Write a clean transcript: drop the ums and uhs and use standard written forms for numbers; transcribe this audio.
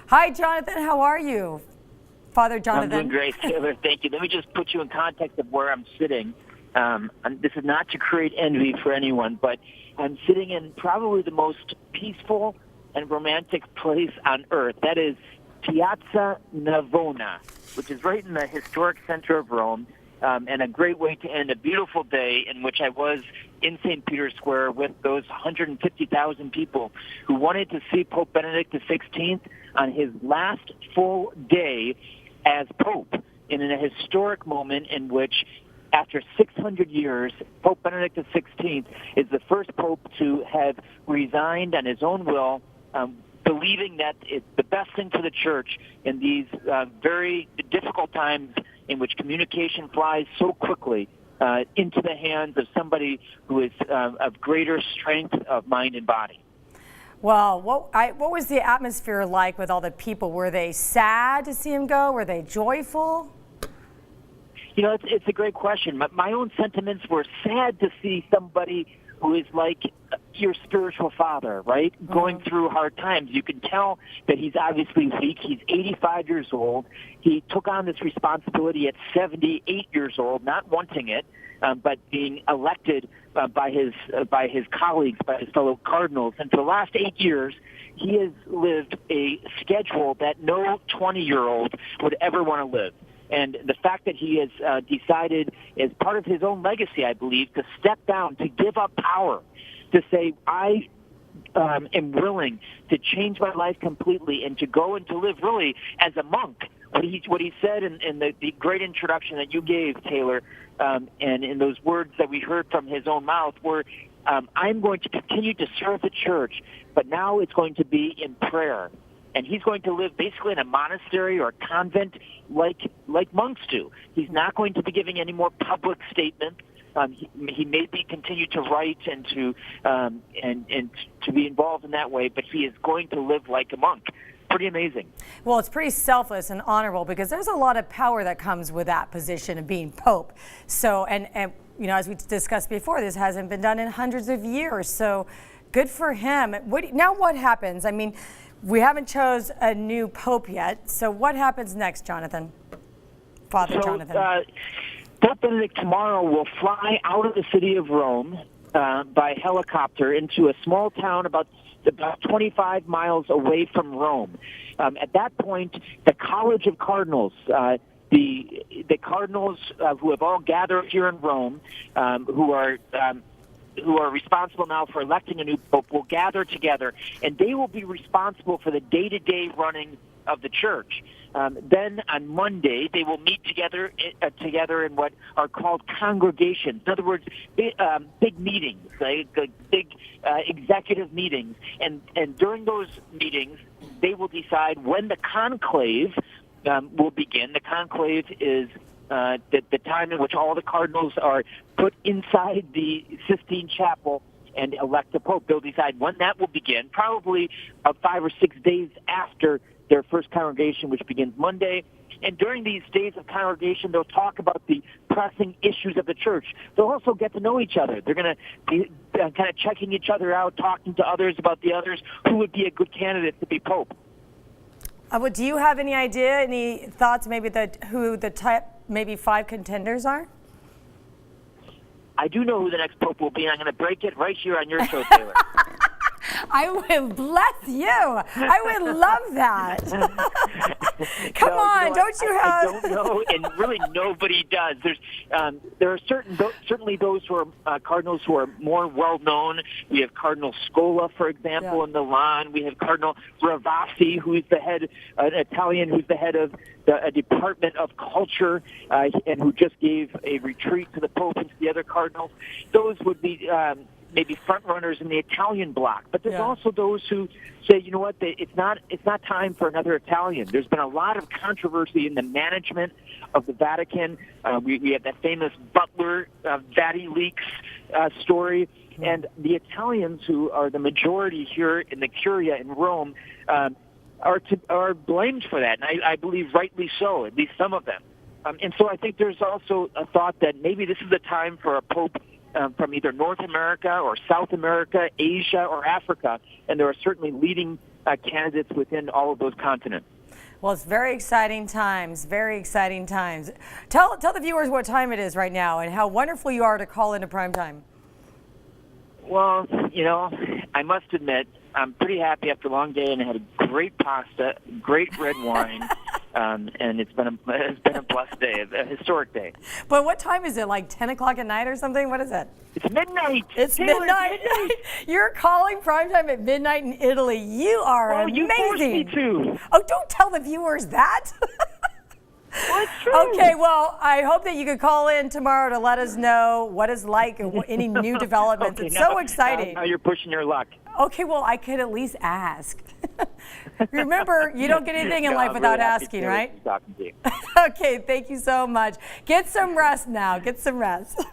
Hi, Jonathan. How are you? Father Jonathan. I'm doing great, Taylor. Thank you. Let me just put you in context of where I'm sitting. And this is not to create envy for anyone, but I'm sitting in probably the most peaceful and romantic place on earth. That is Piazza Navona, which is right in the historic center of Rome, and a great way to end a beautiful day in which I was in St. Peter's Square with those 150,000 people who wanted to see Pope Benedict XVI on his last full day as Pope in a historic moment in which, after 600 years, Pope Benedict XVI is the first Pope to have resigned on his own will, believing that it's the best thing for the Church in these very difficult times in which communication flies so quickly into the hands of somebody who is of greater strength of mind and body. Well, what was the atmosphere like with all the people? Were they sad to see him go? Were they joyful? You know, it's a great question. My own sentiments were sad to see somebody who is like your spiritual father, right? Mm-hmm. Going through hard times. You can tell that he's obviously weak. He's 85 years old. He took on this responsibility at 78 years old, not wanting it, but being elected by his colleagues, by his fellow cardinals. And for the last 8 years, he has lived a schedule that no 20-year-old would ever want to live. And the fact that he has decided, as part of his own legacy, I believe, to step down, to give up power, to say, I am willing to change my life completely and to go and to live really as a monk. What he said in the great introduction that you gave, Taylor, and in those words that we heard from his own mouth were, I'm going to continue to serve the Church, but now it's going to be in prayer. And he's going to live basically in a monastery or a convent like monks do. He's not going to be giving any more public statements. He may continue to write and to be involved in that way, but he is going to live like a monk. Pretty amazing. Well, it's pretty selfless and honorable because there's a lot of power that comes with that position of being Pope. So, and you know, as we discussed before, this hasn't been done in hundreds of years. So, good for him. Now, what happens? I mean, we haven't chose a new Pope yet. So, what happens next, Jonathan? Father Jonathan. Pope Benedict tomorrow will fly out of the city of Rome by helicopter into a small town about 25 miles away from Rome. At that point, the College of Cardinals, the cardinals who have all gathered here in Rome, who are responsible now for electing a new pope, will gather together, and they will be responsible for the day-to-day running of the Church. Then on Monday, they will meet together in what are called congregations. In other words, big meetings, big executive meetings. And during those meetings, they will decide when the conclave will begin. The conclave is the time in which all the cardinals are put inside the Sistine Chapel and elect a pope. They'll decide when that will begin, probably 5 or 6 days after their first congregation, which begins Monday. And during these days of congregation, they'll talk about the pressing issues of the Church. They'll also get to know each other. They're going to be kind of checking each other out, talking to others about the others, who would be a good candidate to be pope. Do you have any idea, any thoughts, maybe who the top maybe 5 contenders are? I do know who the next pope will be, and I'm going to break it right here on your show, Taylor. I would bless you. I would love that. Come on, don't you have? I don't know, and really nobody does. There are certainly those who are cardinals who are more well known. We have Cardinal Scola, for example, in Milan. We have Cardinal Ravasi, who is an Italian, who's the head of a Department of Culture, and who just gave a retreat to the Pope and to the other cardinals. Those would be maybe front runners in the Italian bloc, but there's also those who say, you know what, it's not time for another Italian. There's been a lot of controversy in the management of the Vatican. We have that famous Butler Vati leaks story, and the Italians, who are the majority here in the Curia in Rome, are blamed for that, and I believe rightly so, at least some of them. And so I think there's also a thought that maybe this is the time for a pope from either North America or South America, Asia or Africa, and there are certainly leading candidates within all of those continents. Well, it's very exciting times, very exciting times. Tell the viewers what time it is right now and how wonderful you are to call into prime time. Well, I must admit, I'm pretty happy after a long day, and I had a great pasta, great red wine, and it's been a blessed day, a historic day. But what time is it? Like 10 o'clock at night or something? What is it? It's midnight. It's midnight. You're calling primetime at midnight in Italy. You are amazing. You forced me to. Oh, don't tell the viewers that. Well, it's true. Okay, well, I hope that you could call in tomorrow to let us know what it's like and any new developments. Okay, it's so exciting. Now you're pushing your luck. Okay, well, I could at least ask. Remember, you don't get anything in life without asking, right? Talking to you. Okay, thank you so much. Get some rest now. Get some rest.